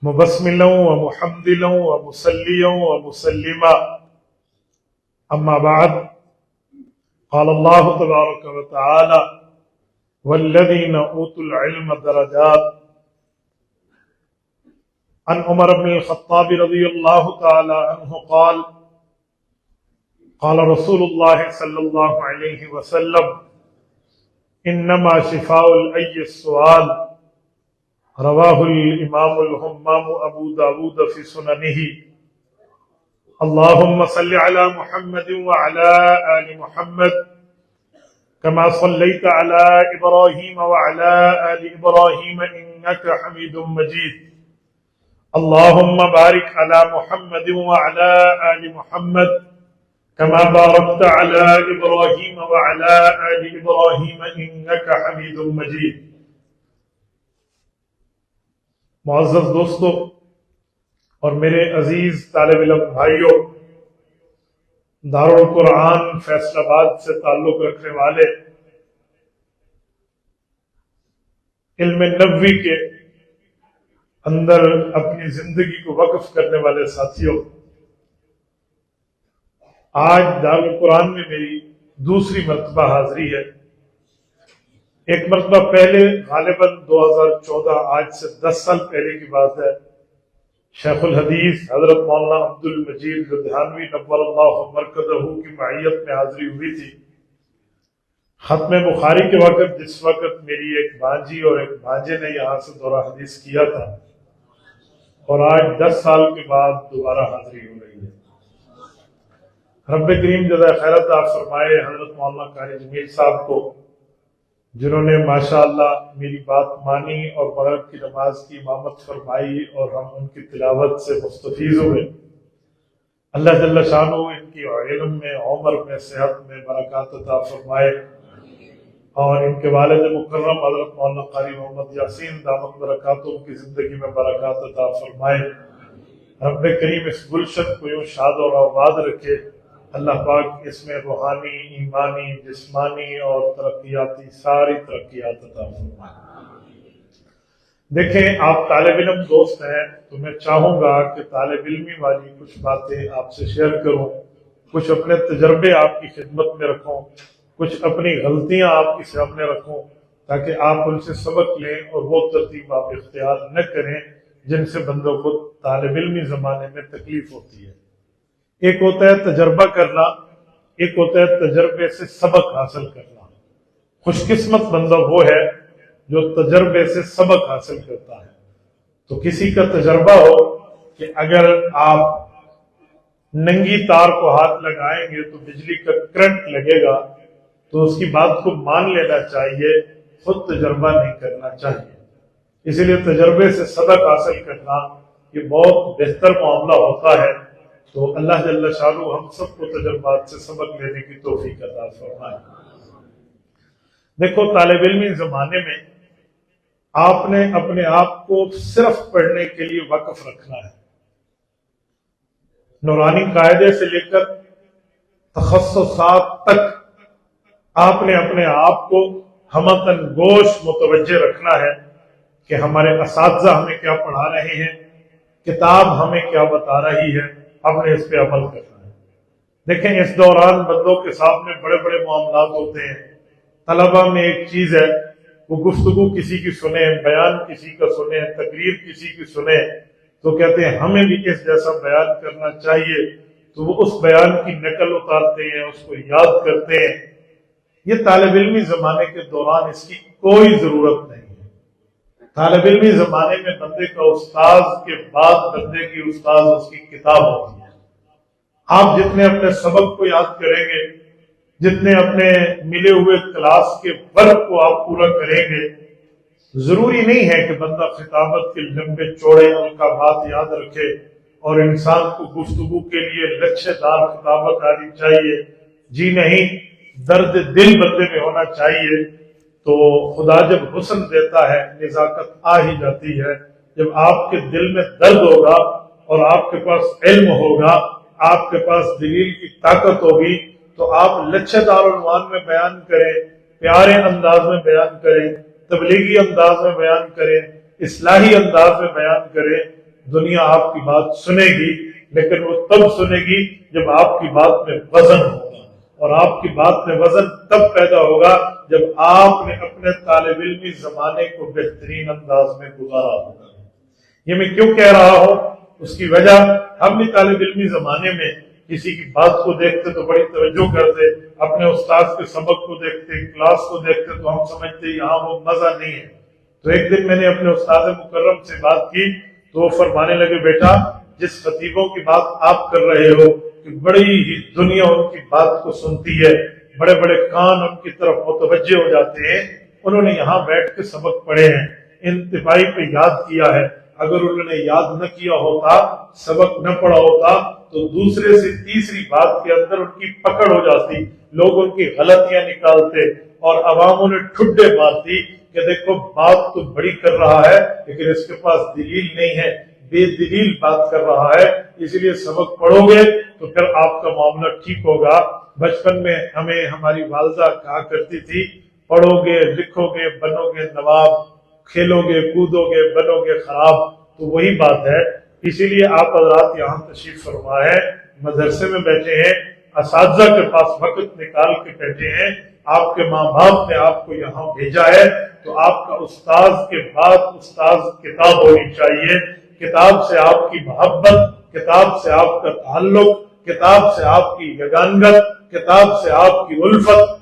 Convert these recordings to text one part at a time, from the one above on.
مبسملا ومحمدلا ومصليا ومسلما أما بعد قال الله تبارك وتعالى والذين أوتوا العلم درجات عن عمر بن الخطاب رضي الله تعالى عنه قال قال رسول الله صلى الله عليه وسلم إنما شفاء الأي السؤال رواه الإمام الهمام أبو داود في سننه اللهم صل على محمد وعلى آل محمد كما صليت على إبراهيم وعلى آل إبراهيم إنك حميد مجيد اللهم بارك على محمد وعلى آل محمد كما باركت على إبراهيم وعلى آل إبراهيم إنك حميد مجيد. معزز دوستو اور میرے عزیز طالب علم بھائیوں، دارالقرآن فیصل آباد سے تعلق رکھنے والے، علم نبوی کے اندر اپنی زندگی کو وقف کرنے والے ساتھیوں، آج دارالقرآن میں میری دوسری مرتبہ حاضری ہے. ایک مرتبہ پہلے غالباً 2014، آج سے 10 سال پہلے کی بات ہے، شیخ الحدیث حضرت مولانا عبد المجید لدھیانوی نور اللہ مرکزہ کی معیت میں حاضری ہوئی تھی. ختم بخاری کے وقت، جس وقت میری ایک بھانجی اور ایک بھانجے نے یہاں سے دورہ حدیث کیا تھا، اور آج 10 سال کے بعد دوبارہ حاضری ہو رہی ہے. رب کریم جزائے خیر عطا فرمائے حضرت مولانا قاری جمیل صاحب کو، جنہوں نے ماشاءاللہ میری بات مانی اور مغرب کی نماز کی امامت فرمائی اور ہم ان کی تلاوت سے مستفیض ہوئے. اللہ جل شانہ ان کی علم میں، عمر میں، صحت میں برکات عطا فرمائے، اور ان کے والد مکرم حضرت مولانا قاری محمد یاسین دامت برکاتہم کی زندگی میں برکات عطا فرمائے. رب کریم اس گلشن کو یوں شاد اور آباد رکھے. اللہ پاک اس میں روحانی، ایمانی، جسمانی اور ترقیاتی ساری ترقیات عطا فرمائے. دیکھیں، آپ طالب علم دوست ہیں تو میں چاہوں گا کہ طالب علمی والی کچھ باتیں آپ سے شیئر کروں، کچھ اپنے تجربے آپ کی خدمت میں رکھوں، کچھ اپنی غلطیاں آپ کی سامنے رکھوں، تاکہ آپ ان سے سبق لیں اور وہ ترتیب آپ اختیار نہ کریں جن سے بندوں کو طالب علمی زمانے میں تکلیف ہوتی ہے. ایک ہوتا ہے تجربہ کرنا، ایک ہوتا ہے تجربے سے سبق حاصل کرنا. خوش قسمت بندہ وہ ہے جو تجربے سے سبق حاصل کرتا ہے. تو کسی کا تجربہ ہو کہ اگر آپ ننگی تار کو ہاتھ لگائیں گے تو بجلی کا کرنٹ لگے گا، تو اس کی بات کو مان لینا چاہیے، خود تجربہ نہیں کرنا چاہیے. اسی لیے تجربے سے سبق حاصل کرنا یہ بہت بہتر معاملہ ہوتا ہے. تو اللہ جل شانہ ہم سب کو تجربات سے سبق لینے کی توفیق عطا فرمائے. دیکھو، طالب علمی زمانے میں آپ نے اپنے آپ کو صرف پڑھنے کے لیے وقف رکھنا ہے. نورانی قاعدے سے لے کر تخصصات تک آپ نے اپنے آپ کو ہمتن گوش متوجہ رکھنا ہے کہ ہمارے اساتذہ ہمیں کیا پڑھا رہے ہیں، کتاب ہمیں کیا بتا رہی ہے، ہم نے اس پہ عمل کرنا ہے. دیکھیں، اس دوران بندوں کے سامنے بڑے بڑے معاملات ہوتے ہیں. طلبہ میں ایک چیز ہے، وہ گفتگو کسی کی سنیں، بیان کسی کا سنیں، تقریر کسی کی سنیں تو کہتے ہیں ہمیں بھی اس جیسا بیان کرنا چاہیے، تو وہ اس بیان کی نقل اتارتے ہیں، اس کو یاد کرتے ہیں. یہ طالب علمی زمانے کے دوران اس کی کوئی ضرورت نہیں ہے. طالب علمی زمانے میں بندے کا استاذ کے بعد بندے کی استاذ اس کی کتاب ہوتی ہے. آپ جتنے اپنے سبق کو یاد کریں گے، جتنے اپنے ملے ہوئے کلاس کے ورک کو آپ پورا کریں گے، ضروری نہیں ہے کہ بندہ خطابت کے لمبے چوڑے القابات یاد رکھے اور انسان کو گفتگو کے لیے لچھے دار خطابت آنی چاہیے. جی نہیں، درد دل بندے میں ہونا چاہیے. تو خدا جب حسن دیتا ہے، نزاکت آ ہی جاتی ہے. جب آپ کے دل میں درد ہوگا اور آپ کے پاس علم ہوگا، آپ کے پاس دلیل کی طاقت ہوگی، تو آپ لچھے دار عنوان میں بیان کریں، پیارے انداز میں بیان کریں، تبلیغی انداز میں بیان کریں، اصلاحی انداز میں بیان کریں. دنیا آپ کی بات سنے گی، لیکن وہ تب سنے گی جب آپ کی بات میں وزن ہوگا، اور آپ کی بات میں وزن تب پیدا ہوگا جب آپ نے اپنے طالب علمی زمانے کو بہترین انداز میں گزارا ہوگا۔ یہ میں کیوں کہہ رہا ہوں؟ اس کی وجہ، ہم بھی طالب علمی زمانے میں کسی کی بات کو دیکھتے تو بڑی توجہ کرتے، اپنے استاد کے سبق کو دیکھتے، کلاس کو دیکھتے تو ہم سمجھتے یہاں وہ مزہ نہیں ہے۔ تو ایک دن میں نے اپنے استاد مکرم سے بات کی تو وہ فرمانے لگے، بیٹا جس خطیبوں کی بات آپ کر رہے ہو کہ بڑی ہی دنیا ان کی بات کو سنتی ہے، بڑے بڑے کان ان کی طرف متوجہ ہو جاتے ہیں، انہوں نے یہاں بیٹھ کے سبق پڑھے ہیں، انتفاعی پہ یاد کیا ہے، اگر انہوں نے یاد نہ کیا ہوتا، سبق نہ پڑھا ہوتا تو دوسرے سے تیسری بات کے اندر ان کی پکڑ ہو جاتی، لوگ ان کی غلطیاں نکالتے اور عوام انہیں ٹھڈے مارتی کہ دیکھو بات تو بڑی کر رہا ہے لیکن اس کے پاس دلیل نہیں ہے، بے دلیل بات کر رہا ہے، اس لیے سبق پڑھو گے تو پھر آپ کا معاملہ ٹھیک ہوگا۔ بچپن میں ہمیں ہماری والدہ کہا کرتی تھی، پڑھو گے لکھو گے بنو گے نواب، کھیلو گے کودو گے بنو گے خراب۔ تو وہی بات ہے، اسی لیے آپ حضرات یہاں تشریف فرما ہے، مدرسے میں بیٹھے ہیں، اساتذہ کے پاس وقت نکال کے بیٹھے ہیں، آپ کے ماں باپ نے آپ کو یہاں بھیجا ہے، تو آپ کا استاذ کے بعد استاذ کتاب ہونی چاہیے، کتاب سے آپ کی محبت، کتاب سے آپ کا تعلق، کتاب سے آپ کی یگانگت، کتاب سے آپ کی الفت،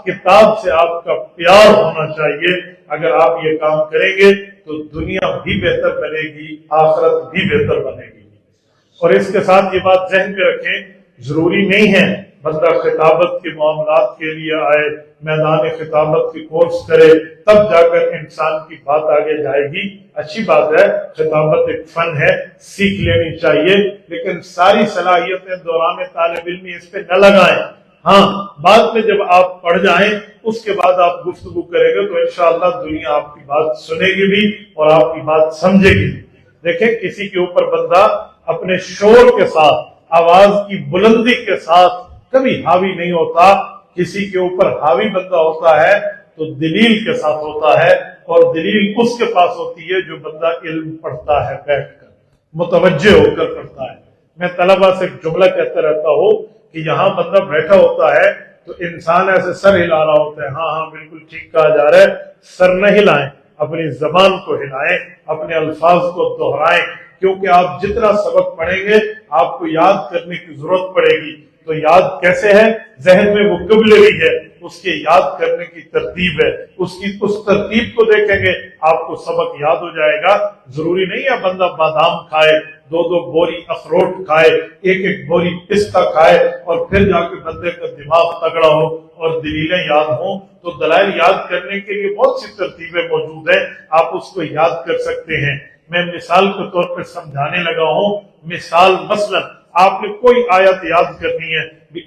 کتاب سے آپ کا پیار ہونا چاہیے۔ اگر آپ یہ کام کریں گے تو دنیا بھی بہتر بنے گی، آخرت بھی بہتر بنے گی۔ اور اس کے ساتھ یہ بات ذہن میں رکھیں، ضروری نہیں ہے بندہ خطابت کے معاملات کے لیے آئے، میدان خطابت کی کورس کرے، تب جا کر انسان کی بات آگے جائے گی۔ اچھی بات ہے، خطابت ایک فن ہے، سیکھ لینی چاہیے، لیکن ساری صلاحیتیں دوران طالب علمی اس پہ نہ لگائیں۔ ہاں، بعد میں جب آپ پڑھ جائیں اس کے بعد آپ گفتگو کریں گے تو انشاءاللہ دنیا آپ کی بات سنے گی بھی اور آپ کی بات سمجھے گی بھی۔ دیکھیں کسی کے اوپر بندہ اپنے شور کے ساتھ، آواز کی بلندی کے ساتھ کبھی حاوی نہیں ہوتا، کسی کے اوپر حاوی بندہ ہوتا ہے تو دلیل کے ساتھ ہوتا ہے، اور دلیل اس کے پاس ہوتی ہے جو بندہ علم پڑھتا ہے بیٹھ کر، متوجہ ہو کر پڑھتا ہے۔ میں طلبہ سے ایک جملہ کہتا رہتا ہوں کہ یہاں بندہ بیٹھا ہوتا ہے تو انسان ایسے سر ہلا رہا ہوتا ہے، ہاں ہاں بالکل ٹھیک کہا جا رہا ہے، سر نہ ہلائیں، اپنی زبان کو ہلائیں، اپنے الفاظ کو دہرائیں، کیونکہ آپ جتنا سبق پڑھیں گے آپ کو یاد کرنے کی ضرورت پڑے گی۔ تو یاد کیسے ہے؟ ذہن میں وہ قبلری ہے، اس کے یاد کرنے کی ترتیب ہے، اس ترتیب کو دیکھیں گے آپ کو سبق یاد ہو جائے گا۔ ضروری نہیں ہے بندہ بادام کھائے، دو بوری اخروٹ کھائے، ایک بوری پستہ کھائے اور پھر جا کے بندے کا دماغ تگڑا ہو اور دلیلیں یاد ہوں۔ تو دلائل یاد کرنے کے لیے بہت سی ترتیبیں موجود ہیں، آپ اس کو یاد کر سکتے ہیں۔ میں مثال کے طور پر سمجھانے لگا ہوں، مثلا آپ نے کوئی آیت یاد کرنی ہے،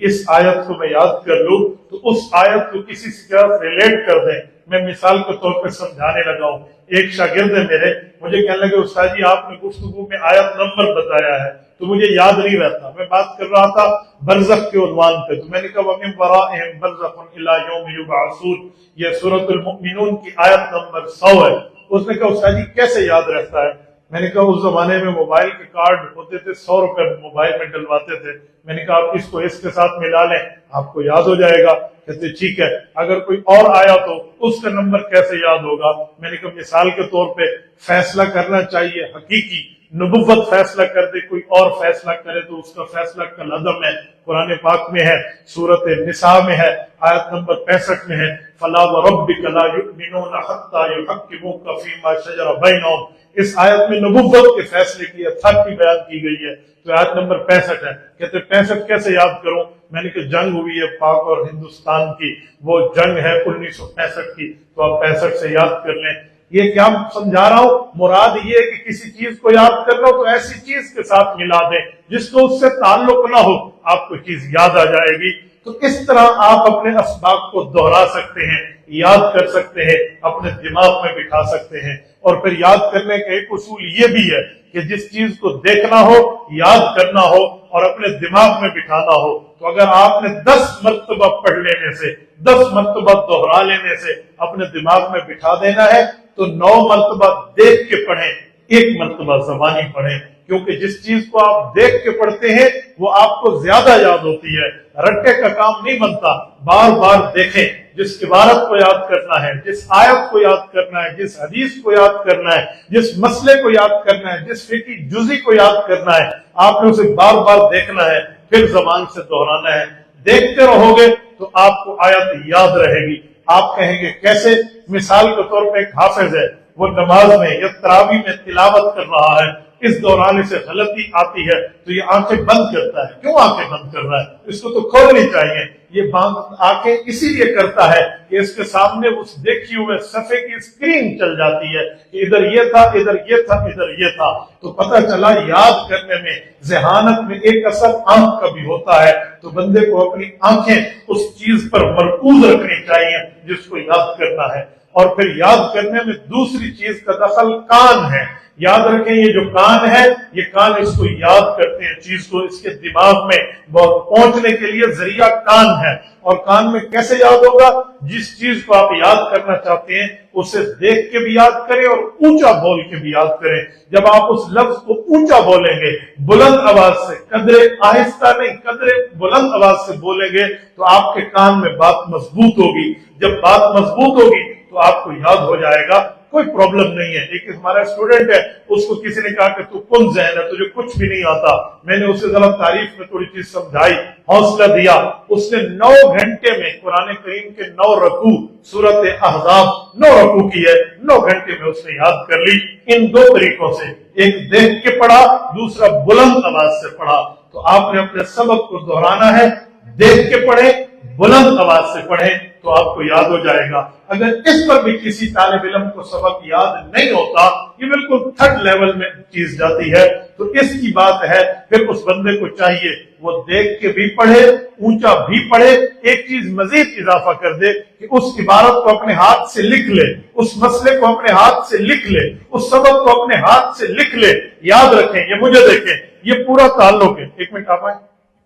اس آیت کو میں یاد کر لوں تو اس آیت کو کسی سے ریلیٹ کر دیں۔ میں مثال کے طور پر سمجھانے لگا ہوں، ایک شاگرد ہے میرے، مجھے کہنے لگے استاد جی آپ نے گفتگو میں آیت نمبر بتایا ہے تو مجھے یاد نہیں رہتا۔ میں بات کر رہا تھا برزخ کے عنوان پہ، تو میں نے کہا وَمِن وَرَائِهِمْ بَرْزَخٌ إِلَىٰ يَوْمِ يُبْعَثُونَ، یہ سورۃ المؤمنون کی آیت نمبر 100 ہے۔ اس نے کہا استاد جی کیسے یاد رہتا ہے؟ میں نے کہا اس زمانے میں موبائل کے کارڈ ہوتے تھے، 100 روپے موبائل میں ڈلواتے تھے، میں نے کہا آپ اس کو اس کے ساتھ ملا لیں آپ کو یاد ہو جائے گا۔ کہتے ٹھیک ہے، اگر کوئی اور آیا تو اس کا نمبر کیسے یاد ہوگا؟ میں نے کہا مثال کے طور پہ فیصلہ کرنا چاہیے، حقیقی نبوت فیصلہ کر دے، کوئی اور فیصلہ کرے تو اس کا فیصلہ کل عدم ہے، قرآن پاک میں ہے، سورۃ النساء میں ہے، آیت نمبر 65 میں ہے، فَلَا وَرَبِّكَ لَا يُؤْمِنُونَ حَتَّىٰ يُحَكِّمُوكَ فِي مَا شَجَرَ بَيْنَهُمْ۔ اس آیت میں نبوت کے فیصلے کی اتھارٹی بیان کی گئی ہے، تو آیت نمبر 65 ہے۔ کہتے 65 کیسے یاد کروں؟ میں نے کہا جنگ ہوئی ہے پاک اور ہندوستان کی، وہ جنگ ہے 1965 کی، تو آپ 65 سے یاد کر لیں۔ یہ کیا سمجھا رہا ہوں؟ مراد یہ ہے کہ کسی چیز کو یاد کر رہا ہو تو ایسی چیز کے ساتھ ملا دیں جس کو اس سے تعلق نہ ہو، آپ کو چیز یاد آ جائے گی۔ تو اس طرح آپ اپنے اسباق کو دہرا سکتے ہیں، یاد کر سکتے ہیں، اپنے دماغ میں بٹھا سکتے ہیں۔ اور پھر یاد کرنے کا ایک اصول یہ بھی ہے کہ جس چیز کو دیکھنا ہو، یاد کرنا ہو اور اپنے دماغ میں بٹھانا ہو، تو اگر آپ نے 10 مرتبہ پڑھ لینے سے، 10 مرتبہ دہرا لینے سے اپنے دماغ میں بٹھا دینا ہے تو 9 مرتبہ دیکھ کے پڑھیں، ایک مرتبہ زبانی پڑھیں، کیونکہ جس چیز کو آپ دیکھ کے پڑھتے ہیں وہ آپ کو زیادہ یاد ہوتی ہے، رٹے کا کام نہیں بنتا، بار بار دیکھیں، جس عبارت کو یاد کرنا ہے، جس آیت کو یاد کرنا ہے، جس حدیث کو یاد کرنا ہے، جس مسئلے کو یاد کرنا ہے، جس فقہی جزی کو یاد کرنا ہے، آپ نے اسے بار بار دیکھنا ہے، پھر زبان سے دہرانا ہے۔ دیکھتے رہو گے تو آپ کو آیت یاد رہے گی۔ آپ کہیں گے کیسے؟ مثال کے طور پہ ایک حافظ ہے، وہ نماز میں یا تراویح میں تلاوت کر رہا ہے، اس دوران اسے غلطی آتی ہے تو یہ آنکھیں بند کرتا ہے۔ کیوں آنکھیں بند کر رہا ہے؟ اس کو تو کھولنی چاہیے۔ یہ آنکھیں اسی لیے کرتا ہے کہ اس کے سامنے اس دیکھی ہوئے صفحے کی اسکرین چل جاتی ہے کہ ادھر یہ تھا، ادھر یہ تھا، ادھر یہ تھا، تو پتہ چلا یاد کرنے میں، ذہانت میں ایک اثر آنکھ کا بھی ہوتا ہے، تو بندے کو اپنی آنکھیں اس چیز پر مرکوز رکھنی چاہیے جس کو یاد کرنا ہے۔ اور پھر یاد کرنے میں دوسری چیز کا دخل کان ہے۔ یاد رکھیں یہ جو کان ہے، یہ کان اس کو یاد کرتے ہیں، چیز کو اس کے دماغ میں پہنچنے کے لیے ذریعہ کان ہے۔ اور کان میں کیسے یاد ہوگا؟ جس چیز کو آپ یاد کرنا چاہتے ہیں اسے دیکھ کے بھی یاد کریں اور اونچا بول کے بھی یاد کریں۔ جب آپ اس لفظ کو اونچا بولیں گے، بلند آواز سے، قدرے آہستہ نہیں، قدرے بلند آواز سے بولیں گے تو آپ کے کان میں بات مضبوط ہوگی۔ جب بات مضبوط ہوگی تو آپ کو یاد ہو جائے گا، کوئی پرابلم نہیں ہے۔ ایک ہمارا اسٹوڈنٹ ہے، اس کو کسی نے کہا کہ تو کن ذہن ہے، تجھے کچھ بھی نہیں آتا۔ میں نے اسے ذرا تعریف میں تھوڑی چیز سمجھائی، حوصلہ دیا، اس نے 9 گھنٹے میں قرآن کریم کے 9 رکوع، سورۃ احزاب 9 رکوع کی ہے، 9 گھنٹے میں اس نے یاد کر لی، ان 2 طریقوں سے، ایک دیکھ کے پڑھا، دوسرا بلند آواز سے پڑھا۔ تو آپ نے اپنے سبق کو دہرانا ہے، دیکھ کے پڑھیں، بلند آواز سے پڑھیں تو آپ کو یاد ہو جائے گا۔ اگر اس پر بھی کسی طالب علم کو سبق یاد نہیں ہوتا، یہ بالکل 3rd لیول میں چیز جاتی ہے، تو اس کی بات ہے پھر اس بندے کو چاہیے وہ دیکھ کے بھی پڑھے، اونچا بھی پڑھے، ایک چیز مزید اضافہ کر دے کہ اس عبارت کو اپنے ہاتھ سے لکھ لے، اس مسئلے کو اپنے ہاتھ سے لکھ لے، اس سبق کو اپنے ہاتھ سے لکھ لے۔ یاد رکھیں، یہ مجھے دیکھیں، یہ پورا تعلق ہے۔ ایک منٹ آپ آئیں،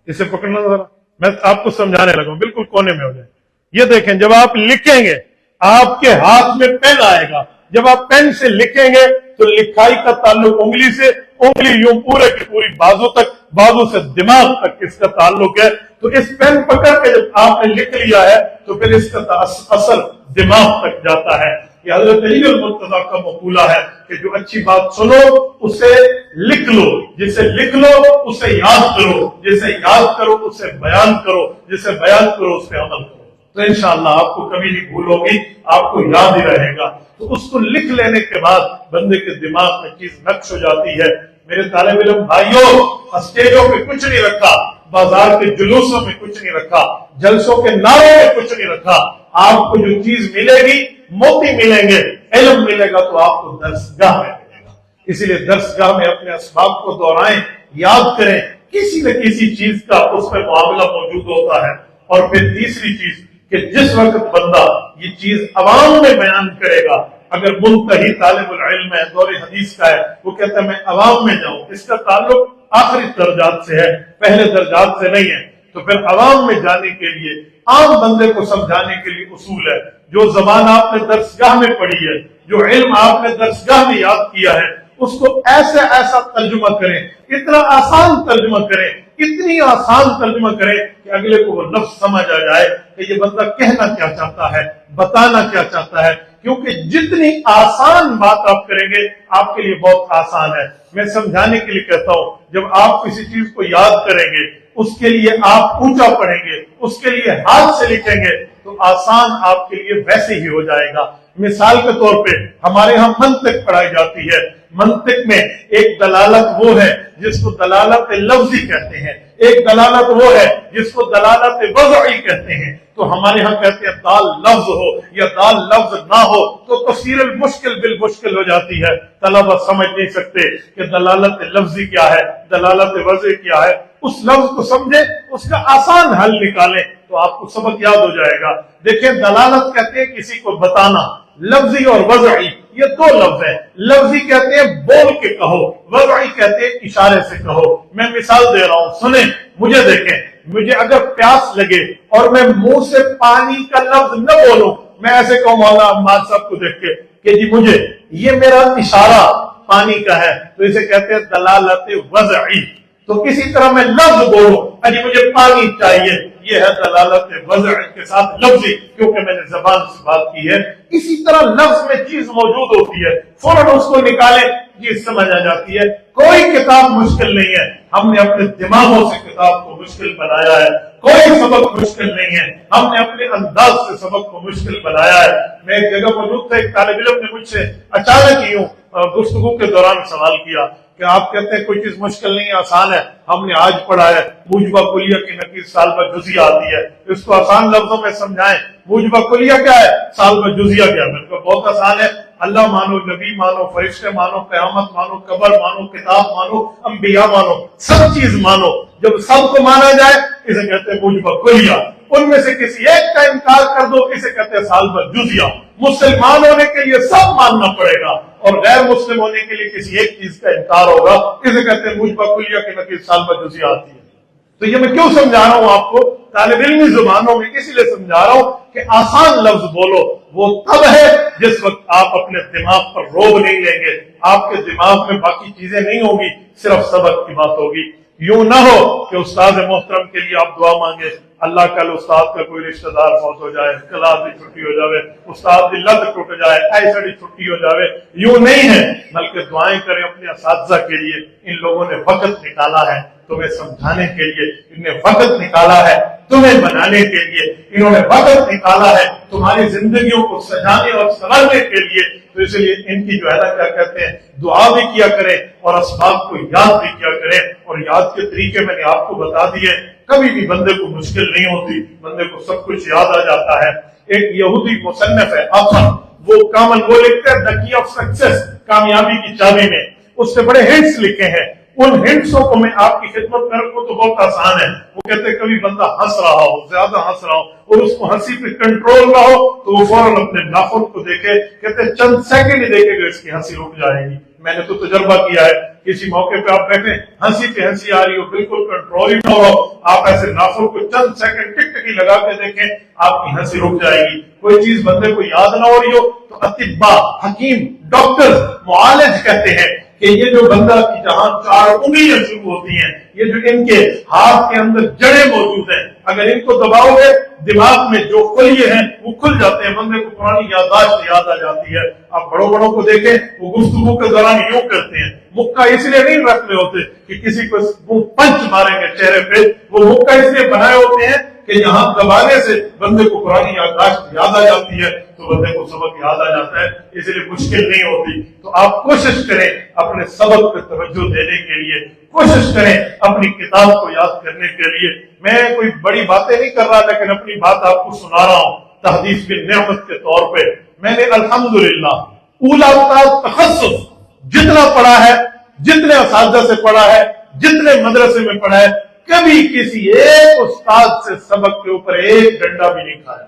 اسے پکڑنا ذرا، میں آپ کو سمجھانے لگا ہوں، بالکل کونے میں ہو جائے۔ یہ دیکھیں، جب آپ لکھیں گے آپ کے ہاتھ میں پین آئے گا، جب آپ پین سے لکھیں گے تو لکھائی کا تعلق انگلی سے، انگلی یوں پورے کی پوری بازو تک، بازو سے دماغ تک اس کا تعلق ہے۔ تو اس پین پکڑ کے جب آپ نے لکھ لیا ہے تو پھر اس کا اثر دماغ تک جاتا ہے۔ یہ حضرت علی المرتضیٰ کا مقولہ ہے کہ جو اچھی بات سنو اسے لکھ لو، جسے لکھ لو اسے یاد کرو، جسے یاد کرو اسے بیان کرو، جسے بیان کرو اس پہ عمل کرو، تو انشاءاللہ آپ کو کبھی نہیں بھول ہوگی، آپ کو یاد ہی رہے گا۔ تو اس کو لکھ لینے کے بعد بندے کے دماغ میں چیز نقش ہو جاتی ہے۔ میرے طالب علم بھائیوں، اسٹیجوں پہ کچھ نہیں رکھا، بازار کے جلوسوں میں کچھ نہیں رکھا، جلسوں کے نعروں میں کچھ نہیں رکھا۔ آپ کو جو چیز ملے گی، موتی ملیں گے، علم ملے گا تو آپ کو درسگاہ میں ملے گا۔ اسی لیے درسگاہ میں اپنے اسباب کو دہرائیں، یاد کریں، کسی نہ کسی چیز کا اس میں معاملہ موجود ہوتا ہے۔ اور پھر تیسری چیز کہ جس وقت بندہ یہ چیز عوام میں بیان کرے گا، اگر منتہی طالب العلم ہے، دور حدیث کا ہے، وہ کہتا ہے میں عوام میں جاؤں، اس کا تعلق آخری درجات سے ہے، پہلے درجات سے نہیں ہے، تو پھر عوام میں جانے کے لیے، عام بندے کو سمجھانے کے لیے اصول ہے۔ جو زبان آپ نے درسگاہ میں پڑھی ہے، جو علم آپ نے درسگاہ میں یاد کیا ہے، اس کو ایسا ترجمہ کریں، اتنا آسان ترجمہ کریں، اتنی آسان ترجمہ کریں کہ اگلے کو وہ لفظ سمجھ آ جائے کہ یہ بندہ کہنا کیا چاہتا ہے، بتانا کیا چاہتا ہے۔ کیونکہ جتنی آسان بات آپ کریں گے آپ کے لیے بہت آسان ہے۔ میں سمجھانے کے لیے کہتا ہوں، جب آپ کسی چیز کو یاد کریں گے، اس کے لیے آپ اونچا پڑھیں گے، اس کے لیے ہاتھ سے لکھیں گے تو آسان آپ کے لیے ویسے ہی ہو جائے گا۔ مثال کے طور پہ ہمارے ہاں منطق پڑھائی جاتی ہے۔ منطق میں ایک دلالت وہ ہے جس کو دلالت لفظی کہتے ہیں، ایک دلالت وہ ہے جس کو دلالت وضعی کہتے ہیں۔ تو ہمارے ہاں کہتے ہیں دال لفظ ہو یا دال لفظ نہ ہو تو تفسیر المشکل بالمشکل ہو جاتی ہے۔ طلبہ سمجھ نہیں سکتے کہ دلالت لفظی کیا ہے، دلالت وضعی کیا ہے۔ اس لفظ کو سمجھیں، اس کا آسان حل نکالیں تو آپ کو سبق یاد ہو جائے گا۔ دیکھیں، دلالت کہتے ہیں کسی کو بتانا، لفظی اور وضعی یہ 2 لفظ ہیں۔ لفظی کہتے ہیں بول کے کہو، وضعی کہتے ہیں اشارے سے کہو۔ میں مثال دے رہا ہوں، سنیں، مجھے دیکھیں، مجھے اگر پیاس لگے اور میں منہ سے پانی کا لفظ نہ بولوں، میں ایسے کہوں مولانا عماد صاحب کو دیکھ کے کہ جی مجھے، یہ میرا اشارہ پانی کا ہے تو اسے کہتے ہیں دلالت وضعی. تو کسی طرح میں لفظ بولوں اجی مجھے پانی چاہیے، یہ ہے دلالت وضع کے ساتھ لفظی، کیونکہ میں نے زبان سے بات کی ہے. اسی طرح لفظ میں چیز موجود ہوتی ہے، فوراً اس کو نکالے یہ سمجھ آ جاتی ہے. کوئی کتاب مشکل نہیں ہے، ہم نے اپنے دماغوں سے کتاب کو مشکل بنایا ہے. کوئی سبق مشکل نہیں ہے، ہم نے اپنے انداز سے سبق کو مشکل بنایا ہے. میں ایک جگہ موجود تھا، ایک طالب علم نے مجھ سے اچانک ہی گفتگو کے دوران سوال کیا کہ آپ کہتے ہیں کوئی چیز مشکل نہیں ہے، آسان ہے. ہم نے آج پڑھا ہے موجبہ کلیہ کی نقیض سالبہ جزیہ آتی ہے، اس کو آسان لفظوں میں سمجھائیں. موجبہ کلیہ کیا ہے، سالبہ جزیہ کیا ہے؟ بالکل بہت آسان ہے. اللہ مانو، نبی مانو، فرشتے مانو، قیامت مانو، قبر مانو، کتاب مانو، انبیاء مانو، سب چیز مانو. جب سب کو مانا جائے اسے کہتے ہیں موجبہ کلیہ. ان میں سے کسی ایک کا انکار کر دو اسے کہتے ہیں سالبہ جزیہ. مسلمان ہونے کے لیے سب ماننا پڑے گا اور غیر مسلم ہونے کے لیے کسی ایک چیز کا انکار ہوگا، اسے کہتے ہیں موجبہ کلیہ کی نقیض سالبہ جزیہ آتی ہے. تو یہ میں کیوں سمجھا رہا ہوں آپ کو؟ طالب علمی زبانوں میں اسی لیے سمجھا رہا ہوں کہ آسان لفظ بولو. وہ تب ہے جس وقت آپ اپنے دماغ پر روب نہیں لیں گے، آپ کے دماغ میں باقی چیزیں نہیں ہوگی، صرف سبق کی بات ہوگی. یوں نہ ہو کہ استاد محترم کے لیے آپ دعا مانگے، اللہ کل استاد کا کوئی رشتہ دار فوت ہو جائے، کلاس کی چھٹی ہو جائے، استاد کی لت ٹوٹ جائے، ایسا بھی چھٹی ہو جائے. یوں نہیں ہے، بلکہ دعائیں کریں اپنے اساتذہ کے لیے. ان لوگوں نے وقت نکالا ہے تمہیں سمجھانے کے لیے، انہوں نے وقت نکالا ہے تمہیں بنانے کے لیے، انہوں نے وقت نکالا ہے تمہاری زندگیوں کو سجانے اور سنورنے کے لیے. تو اس لیے ان کی جو ہے نا کیا کہتے ہیں، دعا بھی کیا کریں اور اسباب کو یاد بھی کیا کریں. اور یاد کے طریقے میں نے آپ کو بتا دیے. کبھی بھی بندے کو مشکل نہیں ہوتی، بندے کو سب کچھ یاد آ جاتا ہے. ایک یہودی مصنف ہے آفن، وہ لکھتے ہیں دا کی آف سکسیس، کامیابی کی چابی میں. اس سے بڑے ہنٹس لکھے ہیں. ان ہنٹسوں کو میں آپ کی خدمت میں رکھوں تو بہت آسان ہے. وہ کہتے ہیں کبھی بندہ ہنس رہا ہو، زیادہ ہنس رہا ہو اور اس کو ہنسی پہ کنٹرول نہ ہو تو وہ فوراً اپنے ناخن کو دیکھے، کہتے ہیں چند سیکنڈ ہی دیکھے گا اس کی ہنسی رک جائے گی. میں نے تو تجربہ کیا ہے، کسی موقع پہ آپ بیٹھے ہنسی پہ ہنسی آ رہی ہو، بالکل کنٹرول ہی نہ ہو، آپ ایسے ناخن کو چند سیکنڈ ٹک ٹکی لگا کے دیکھیں، آپ کی ہنسی رک جائے گی. کوئی چیز بندے کو یاد نہ ہو رہی ہو تو اطباء، حکیم، ڈاکٹر، معالج کہتے ہیں کہ یہ جو بندہ کی جہاں 4 انگلیاں شروع ہوتی ہیں، یہ جو ان کے ہاتھ کے اندر جڑیں موجود ہیں، اگر ان کو دباؤ گے دماغ میں جو خلیے ہیں وہ کھل جاتے ہیں، بندے کو پرانی یادداشت یاد آ جاتی ہے. آپ بڑوں کو دیکھیں، وہ گفتگو کے دوران یوں کرتے ہیں. مکہ اس لیے نہیں رکھ رہے ہوتے کہ کسی کو وہ پنچ ماریں گے چہرے پہ، وہ مکہ اس لیے بنائے ہوتے ہیں کہ یہاں دبانے سے بندے کو پرانی یادداشت یاد آ جاتی ہے، تو بندے کو سبق یاد آ جاتا ہے، اس لیے مشکل نہیں ہوتی. تو آپ کوشش کریں اپنے سبق پہ توجہ دینے کے لیے، کوشش کریں اپنی کتاب کو یاد کرنے کے لیے. میں کوئی بڑی باتیں نہیں کر رہا، لیکن اپنی بات آپ کو سنا رہا ہوں تحدیث کی نعمت کے طور پہ. میں نے الحمدللہ اولا تخصص جتنا پڑھا ہے، جتنے اساتذہ سے پڑھا ہے، جتنے مدرسے میں پڑھا ہے، کبھی کسی ایک استاد سے سبق کے اوپر ایک ڈنڈا بھی نہیں کھایا،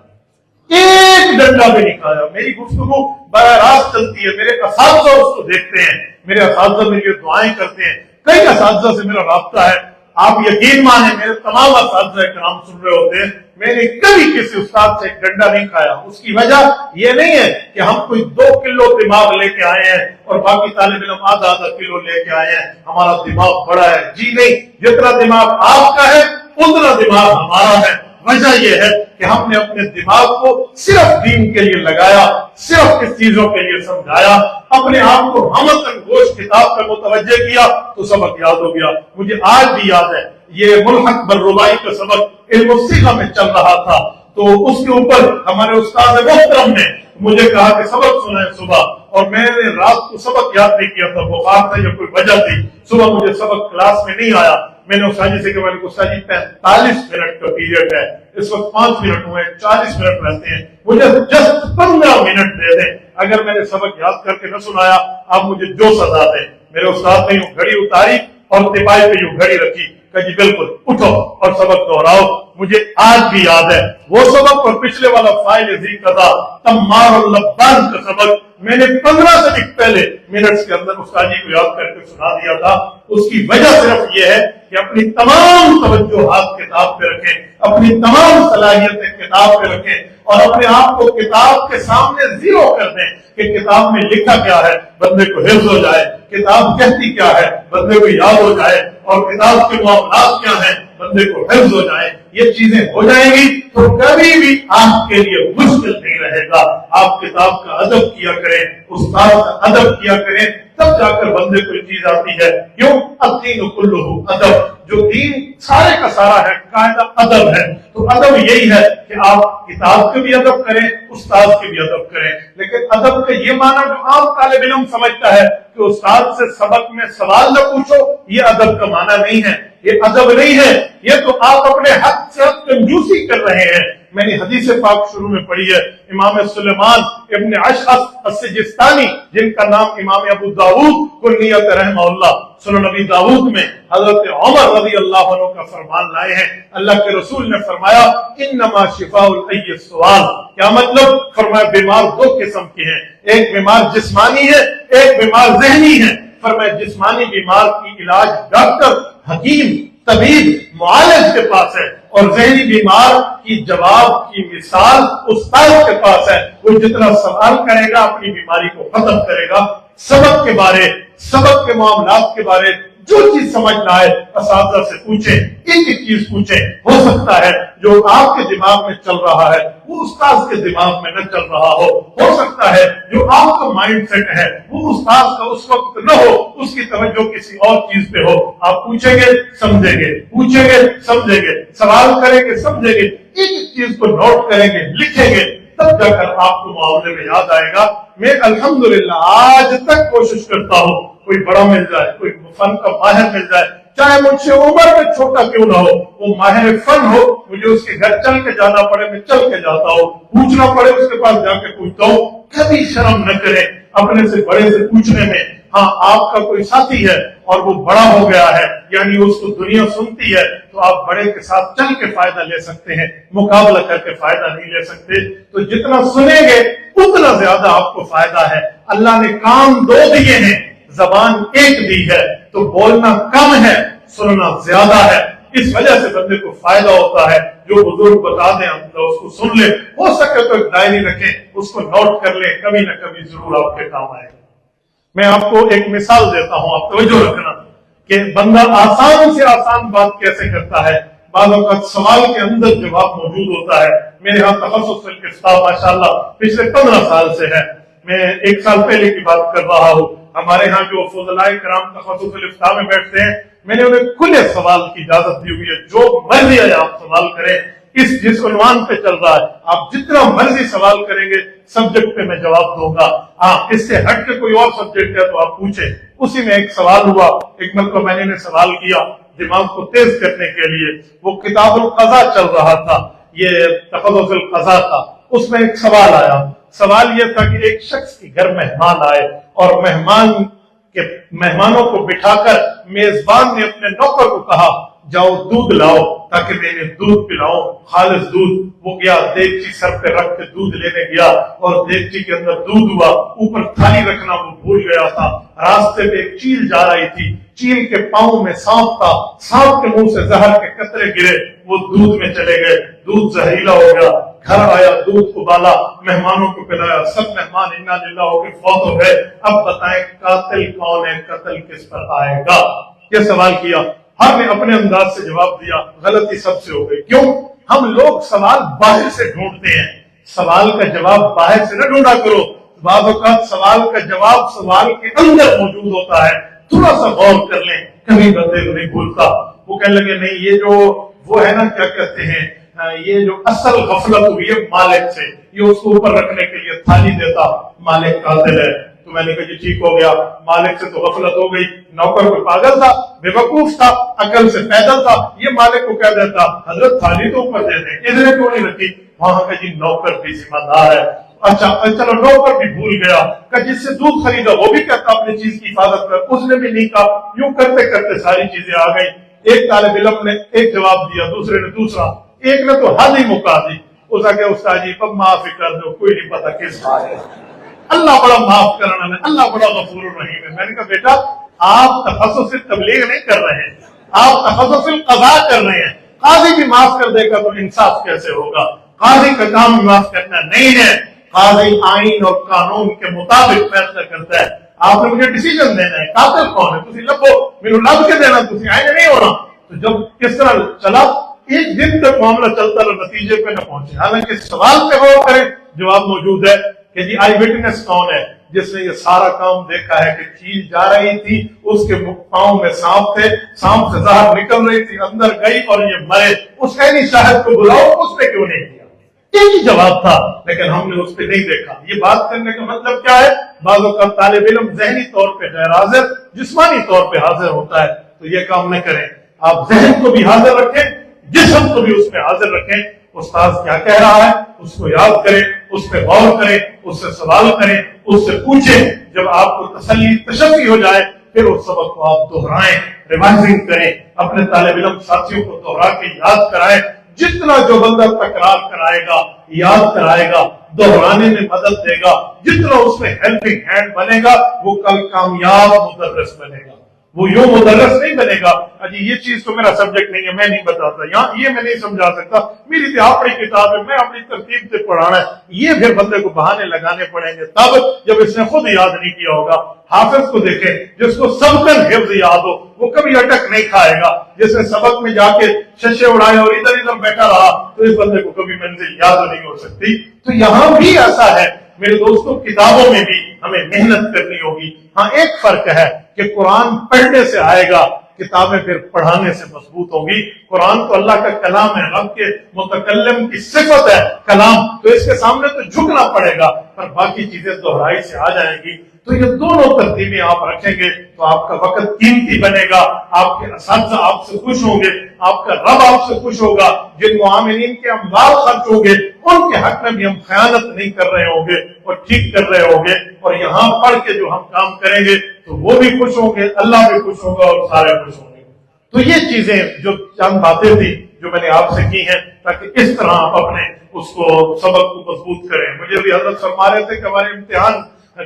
ایک ڈنڈا بھی نہیں کھایا. میری گفتگو براہ راست چلتی ہے، میرے اساتذہ اس کو دیکھتے ہیں، میرے اساتذہ میری دعائیں کرتے ہیں. کئی اساتذہ سے میرا رابطہ ہے. آپ یقین مانیں میرے تمام اساتذہ کرام سن رہے ہوتے ہیں، میں نے کبھی کسی استاد سے ایک ڈنڈا نہیں کھایا. اس کی وجہ یہ نہیں ہے کہ ہم کوئی 2 کلو دماغ لے کے آئے ہیں اور باقی طالب علم آدھا کلو لے کے آئے ہیں، ہمارا دماغ بڑا ہے. جی نہیں، جتنا دماغ آپ کا ہے اتنا دماغ ہمارا ہے. وجہ یہ ہے کہ ہم نے اپنے دماغ کو صرف دین کے لیے لگایا، صرف اس چیزوں کے لیے سمجھایا، اپنے آپ کو ہمتن گوش کتاب پر متوجہ کیا تو سبق یاد ہو گیا. مجھے آج بھی یاد ہے، یہ ملحق بالرباعی کا سبق علم الصیغہ میں چل رہا تھا، تو اس کے اوپر ہمارے استاد محترم نے مجھے کہا کہ سبق سنائیں صبح، اور میں نے رات کو سبق یاد نہیں کیا تھا، بخار تھا یا کوئی وجہ تھی. صبح مجھے سبق کلاس میں نہیں آیا. میں نے استاد جی سے کہا، استاد جی 45 منٹ کا پیریڈ ہے، اس وقت 5 منٹ ہوئے، 40 منٹ رہتے ہیں، مجھے جسٹ 15 منٹ دے دیں. اگر میں نے سبق یاد کر کے نہ سنایا آپ مجھے جو سزا دیں. میرے استاد نے یوں گھڑی اتاری اور تپائی پہ یوں گھڑی رکھی، کہ جی بالکل اٹھو اور سبق دہراؤ. مجھے آج بھی یاد ہے وہ سبق اور پچھلے والا فائل ذکر تھا تمار اللبان کا سبق. میں نے 15 سے بھی پہلے منٹس کے اندر استاد جی کو یاد کر کے سنا دیا تھا. اس کی وجہ صرف یہ ہے کہ اپنی تمام توجہات کتاب پہ رکھیں، اپنی تمام صلاحیتیں کتاب پہ رکھیں اور اپنے آپ کو کتاب کے سامنے زیرو کر دیں کہ کتاب میں لکھا کیا ہے، بندے کو حفظ ہو جائے، کتاب کہتی کیا ہے بندے کو یاد ہو جائے، اور کتاب کے معاملات کیا ہیں بندے کو حفظ ہو جائے۔ یہ چیزیں ہو جائیں گی تو کبھی بھی آپ کے لیے مشکل نہیں رہے گا۔ آپ کتاب کا ادب کیا کریں، استاد کا ادب کیا کریں، تب جا کر بندے کو چیز آتی ہے۔ کیوں؟ الدین کلہ ادب، جو دین سارے کا سارا ہے قاعدہ ادب ہے۔ تو ادب یہی ہے کہ آپ کتاب کے بھی ادب کریں، استاد کے بھی ادب کریں۔ لیکن ادب کا یہ معنی جو عام طالب علم سمجھتا ہے کہ استاد سے سبق میں سوال نہ پوچھو، یہ ادب کا معنی نہیں ہے، یہ ادب نہیں ہے، یہ تو آپ اپنے حق سے کنجوسی کر رہے ہیں۔ میں نے حدیث پاک شروع میں پڑھی ہے، امام سلیمان ابن اشعث السجستانی، جن کا نام امام ابو داؤد کنیت رحمہ اللہ سنن نبی داؤد میں حضرت عمر رضی اللہ عنہ کا فرمان لائے ہیں۔ اللہ کے رسول نے فرمایا انما شفاء العی السؤال۔ کیا مطلب؟ فرمایا بیمار دو قسم کے ہیں، ایک بیمار جسمانی ہے، ایک بیمار ذہنی ہے۔ فرمایا جسمانی بیمار کی علاج ڈاکٹر، حکیم، طبیب، معالج کے پاس ہے، اور ذہنی بیمار کی جواب کی مثال استاد کے پاس ہے۔ وہ جتنا سوال کرے گا اپنی بیماری کو ختم کرے گا۔ سبق کے بارے، سبق کے معاملات کے بارے جو چیز سمجھ نہ آئے اساتذہ سے پوچھیں، ایک ایک چیز پوچھیں۔ ہو سکتا ہے جو آپ کے دماغ میں چل رہا ہے وہ استاد کے دماغ میں نہ چل رہا ہو سکتا ہے جو آپ کا مائنڈ سیٹ ہے وہ استاد کا اس وقت نہ ہو، اس کی توجہ کسی اور چیز پہ ہو۔ آپ پوچھیں گے سمجھیں گے، پوچھیں گے سمجھیں گے، سوال کریں گے سمجھیں گے، ایک ایک چیز کو نوٹ کریں گے، لکھیں گے، تب جا کر آپ کو معاملے میں یاد آئے گا۔ میں الحمدللہ آج تک کوشش کرتا ہوں کوئی بڑا مل جائے، کوئی فن کا ماہر مل جائے، چاہے مجھ سے عمر میں چھوٹا کیوں نہ ہو، وہ ماہر فن ہو، مجھے اس کے گھر چل کے جانا پڑے میں چل کے جاتا ہوں، پوچھنا پڑے اس کے پاس جا کے پوچھتا ہوں۔ کبھی شرم نہ کریں اپنے سے بڑے سے پوچھنے میں۔ ہاں آپ کا کوئی ساتھی ہے اور وہ بڑا ہو گیا ہے، یعنی اس کو دنیا سنتی ہے، تو آپ بڑے کے ساتھ چل کے فائدہ لے سکتے ہیں، مقابلہ کر کے فائدہ نہیں لے سکتے۔ تو جتنا سنیں گے اتنا زیادہ آپ کو فائدہ ہے۔ اللہ نے کان دو دیے ہیں، زبان ایک دی ہے، تو بولنا کم ہے، سننا زیادہ ہے۔ اس وجہ سے بندے کو فائدہ ہوتا ہے۔ جو بزرگ بتا دیں ہم اس کو سن لیں، ہو سکے تو ایک ڈائری رکھیں، اس کو نوٹ کر لیں، کبھی نہ کبھی ضرور آپ کے کام آئے گا۔ میں آپ کو ایک مثال دیتا ہوں، آپ توجہ رکھنا کہ بندہ آسان سے آسان بات کیسے کرتا ہے۔ بعض اوقات سوال کے اندر جواب موجود ہوتا ہے۔ میرے ہاں تخصص الافتاء ماشاءاللہ پچھلے 15 سال سے ہے۔ میں 1 سال پہلے کی بات کر رہا ہوں۔ ہمارے ہاں جو فضلاء کرام تخصص الافتاء میں بیٹھتے ہیں، میں نے انہیں کھلے سوال کی اجازت دی ہوئی ہے، جو مرضی ہے آپ سوال کریں۔ جس عنوان پہ چل رہا ہے آپ جتنا مرضی سوال کریں گے، سبجیکٹ پہ میں جواب دوں گا۔ ہاں اس سے ہٹ کے کوئی اور سبجیکٹ ہے تو آپ پوچھیں۔ اسی میں ایک سوال ہوا، ایک مرتبہ میں نے سوال کیا دماغ کو تیز کرنے کے لیے، وہ کتاب القضاء چل رہا تھا، یہ تخصص القضاء تھا۔ اس میں ایک سوال آیا، سوال یہ تھا کہ ایک شخص کے گھر مہمان آئے اور مہمانوں کو بٹھا کر میزبان نے اپنے نوکر کو کہا جاؤ دودھ لاؤ تاکہ میں انہیں دودھ پلاؤں، خالص دودھ۔ وہ گیا دیگچی سر پہ رکھ کے دودھ لینے گیا، اور دیگچی کے اندر دودھ ہوا، اوپر تھالی رکھنا وہ بھول گیا تھا۔ راستے پہ ایک چیل جا رہی تھی، چیل کے پاؤں میں سانپ تھا، سانپ کے منہ سے زہر کے قطرے گرے، وہ دودھ میں چلے گئے، دودھ زہریلا ہو گیا۔ گھر آیا، دودھ ابالا، مہمانوں کو پلایا، سب مہمان انا للہ ہو کے فوت ہو گئے۔ اب بتائیں قاتل کون ہے، قتل کس پر آئے گا؟ یہ سوال کیا، ہر نے اپنے انداز سے جواب دیا، غلطی سب سے ہو گئی۔ کیوں؟ ہم لوگ سوال باہر سے ڈھونڈتے ہیں، سوال کا جواب باہر سے نہ ڈھونڈا کرو۔ بعض اوقات سوال کا جواب سوال کے اندر موجود ہوتا ہے، تھوڑا سا غور کر لیں، کبھی بندے کو نہیں بھولتا۔ وہ کہنے لگے نہیں یہ جو وہ ہے نا کیا کہتے ہیں، یہ جو اصل غفلت ہوئی ہے مالک سے، یہ اس کو اوپر رکھنے کے لیے تھالی دیتا، مالک قاتل ہے۔ تو میں نے کہا جی ٹھیک ہو گیا، مالک سے تو غفلت ہو گئی، نوکر کو پاگل تھا، بے وقوف تھا، عقل سے پیدل تھا، یہ مالک کو کہہ دیتا حضرت تھالی تو اوپر دے دیں، ادھر کیوں نہیں رکھی؟ وہاں کا جی نوکر بھی ذمہ دار ہے۔ اچھا چلو نوکر بھی بھول گیا کہ جس سے دودھ خریدا وہ بھی کہتا اپنی چیز کی حفاظت کر، اس نے بھی نہیں کہا۔ یوں کرتے کرتے ساری چیزیں آ گئی۔ ایک طالب علم نے ایک جواب دیا، دوسرے نے دوسرا، ایک نے تو حد ہی مکا دی۔ اس نے کہا استاد جی اب معاف ہی کر دو، کوئی نہیں پتا کس کا ہے، اللہ بڑا معاف کرنا ہے، اللہ بڑا غفور الرحیم ہے۔ میں نے کہا بیٹا آپ تخصص تبلیغ نہیں کر رہے ہیں، آپ تخصص القضاء کر رہے ہیں، قاضی بھی معاف کر دے گا تو انصاف کیسے ہوگا؟ قاضی کا کام معاف کرنا نہیں ہے، قاضی آئین اور قانون کے مطابق فیصلہ کرتا ہے۔ آپ نے مجھے ڈیسیجن دینا ہے، قاتل کون ہے تسی لبو، میرے لب کے دینا، تسی آئین نہیں ہونا۔ تو جب کس طرح چلا، ایک دن تک معاملہ چلتا رہا، نتیجے پہ نہ پہنچے۔ حالانکہ سوال پہ غور کریں، جواب موجود ہے کہ جی آئی وٹنس کون ہے جس نے یہ سارا کام دیکھا ہے کہ چیل جا رہی تھی، اس کے پاؤں میں سانپ تھے، سانپ سے زہر نکل رہی تھی، اندر گئی اور یہ مرے۔ اس عینی شاہد کو بلاؤ، اس نے کیوں نہیں کیا؟ یہی جواب تھا، لیکن ہم نے اس پہ نہیں دیکھا۔ یہ بات کرنے کا مطلب کیا ہے؟ بعض اوقات طالب علم ذہنی طور پہ غیر حاضر، جسمانی طور پہ حاضر ہوتا ہے، تو یہ کام نہ کریں۔ آپ ذہن کو بھی حاضر رکھیں، جسم کو بھی اس پہ حاضر رکھیں۔ استاذ کیا کہہ رہا ہے اس کو یاد کریں، اس پہ غور کریں، اس سے سوال کریں، اس سے پوچھیں۔ جب آپ کو تسلی تشفی ہو جائے پھر اس سبق کو آپ دہرائیں، ریوائزنگ کریں، اپنے طالب علم ساتھیوں کو دوہرا کے یاد کرائیں۔ جتنا جو بندہ تکرار کرائے گا، یاد کرائے گا، دہرانے میں مدد دے گا، جتنا اس میں ہیلپنگ ہینڈ بنے گا، وہ کل کامیاب مدرس بنے گا۔ وہ یوں مدرس نہیں بنے گا اجی یہ چیز تو میرا سبجیکٹ نہیں ہے، میں نہیں بتاتا، یہاں یہ میں نہیں سمجھا سکتا، میری تو اپنی کتاب ہے، میں اپنی ترتیب سے پڑھانا ہے۔ یہ پھر بندے کو بہانے لگانے پڑیں گے تب جب اس نے خود یاد نہیں کیا ہوگا۔ حافظ کو دیکھیں، جس کو سبقن حفظ یاد ہو وہ کبھی اٹک نہیں کھائے گا۔ جس نے سبق میں جا کے ششے اڑائے اور ادھر ادھر بیٹھا رہا تو اس بندے کو کبھی منزل یاد نہیں ہو سکتی۔ تو یہاں بھی ایسا ہے میرے دوستوں، کتابوں میں بھی ہمیں محنت کرنی ہوگی۔ ہاں ایک فرق ہے کہ قرآن پڑھنے سے آئے گا، کتابیں پھر پڑھانے سے مضبوط ہوں گی۔ قرآن تو اللہ کا کلام ہے، رب کے متکلم کی صفت ہے کلام، تو اس کے سامنے تو جھکنا پڑے گا، پر باقی چیزیں دہرائی سے آ جائیں گی۔ تو یہ دونوں ترتیبیں آپ رکھیں گے تو آپ کا وقت قیمتی بنے گا، آپ کے اساتذہ آپ سے خوش ہوں گے، آپ کا رب آپ سے خوش ہوگا، جن معاملین کے اموال خرچ ہوں گے ان کے حق میں بھی ہم خیانت نہیں کر رہے ہوں گے اور ٹھیک کر رہے ہوں گے، اور یہاں پڑھ کے جو ہم کام کریں گے تو وہ بھی خوش ہوں گے، اللہ بھی خوش ہوگا اور سارے خوش ہوں گے۔ تو یہ چیزیں جو چند باتیں تھی جو میں نے آپ سے کی ہیں تاکہ اس طرح آپ اپنے اس کو سبق کو مضبوط کریں۔ مجھے بھی حضرت فرما رہے تھے کہ ہمارے امتحان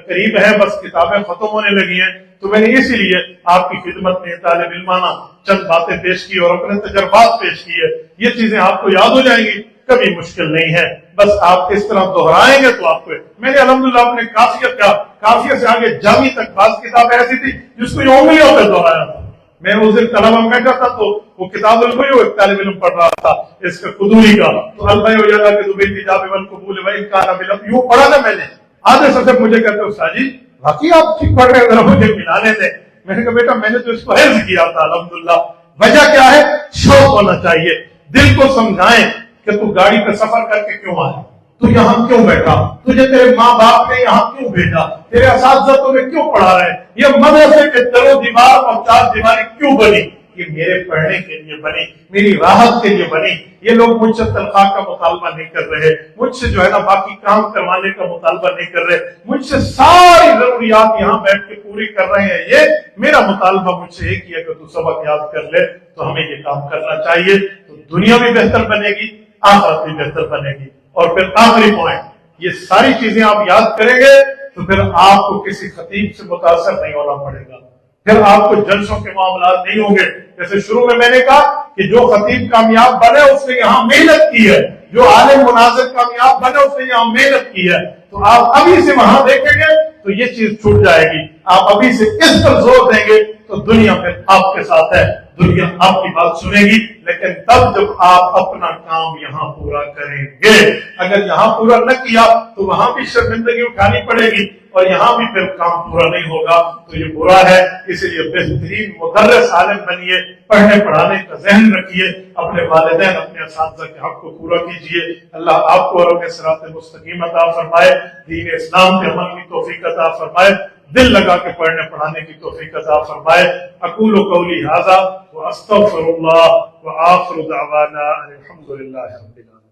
قریب ہے، بس کتابیں ختم ہونے لگی ہیں، تو میں نے اسی لیے آپ کی خدمت میں طالب علمانہ چند باتیں پیش کی اور اپنے تجربات پیش کیے۔ یہ چیزیں آپ کو یاد ہو جائیں گی، کبھی مشکل نہیں ہے، بس آپ اس طرح دہرائیں گے تو آپ کو۔ میں نے الحمدللہ اپنے کافیہ سے آگے جامی تک بعض کتابیں ایسی تھی جس کو یہ انگلیوں پہ دہرایا تھا۔ میں اس دن طلبہ میں بیٹھا تھا تو وہ کتاب البیع ایک طالب علم پڑھ رہا تھا اس کا قدوری کا، تو البیع یلا کے ذبیل ایجاب والقبول و ان کان بالعکس، یوں پڑھا تھا میں نے۔ آدھے سب مجھے کہتے ہیں استاد جی واقعی آپ ٹھیک پڑھ رہے ہیں، ذرا مجھے ملانے دیں۔ میں نے کہا بیٹا میں نے تو اس کو حفظ کیا تھا الحمدللہ۔ وجہ کیا ہے؟ شوق ہونا چاہیے، دل کو سمجھائیں کہ تو گاڑی پہ سفر کر کے کیوں آئے، تو یہاں کیوں بیٹھا، تجھے تیرے ماں باپ نے یہاں کیوں بھیجا، تیرے اساتذہ تمہیں کیوں پڑھا رہے ہیں، یہ مدرسے کے در و دیوار اور چار دیواری کیوں بنی؟ یہ میرے پڑھنے کے لیے بنی، میری راحت کے لیے بنی۔ یہ لوگ مجھ سے تنخواہ کا مطالبہ نہیں کر رہے، مجھ سے جو ہے نا باقی کام کروانے کا مطالبہ نہیں کر رہے، مجھ سے ساری ضروریات یہاں بیٹھ کے پوری کر رہے ہیں۔ یہ میرا مطالبہ مجھ سے ایک ہی ہے کہ تو سبق یاد کر لے، تو ہمیں یہ کام کرنا چاہیے، تو دنیا بھی بہتر بنے گی، آخرت بھی بہتر بنے گی۔ اور پھر آخری پوائنٹ، یہ ساری چیزیں آپ یاد کریں گے تو پھر آپ کو کسی خطیب سے متاثر نہیں ہونا پڑے گا، پھر آپ کو جلسوں کے معاملات نہیں ہوں گے۔ جیسے شروع میں نے کہا کہ جو خطیب کامیاب بنے اس نے یہاں محنت کی ہے، جو عالم مناظر کامیاب بنے اس نے یہاں محنت کی ہے، تو آپ ابھی سے وہاں دیکھیں گے تو یہ چیز چھوٹ جائے گی۔ آپ ابھی سے اس پر زور دیں گے تو دنیا پھر آپ کے ساتھ ہے، دنیا آپ کی بات سنے گی، لیکن تب جب آپ اپنا کام یہاں پورا کریں گے۔ اگر یہاں پورا نہ کیا تو وہاں بھی شرمندگی اٹھانی پڑے گی اور یہاں بھی پھر کام پورا نہیں ہوگا، تو یہ برا ہے۔ اس لیے بہترین مدرس عالم بنیے، پڑھنے پڑھانے کا ذہن رکھیے، اپنے والدین اپنے اساتذہ کے حق کو پورا کیجیے۔ اللہ آپ کو اور صراط مستقیم عطا فرمائے، دین اسلام کے عمل کی توفیق عطا فرمائے، دل لگا کے پڑھنے پڑھانے کی توفیق عطا فرمائے۔ اقول قولی ھذا واستغفر اللہ وآخر دعوانا الحمد للہ رب العالمین۔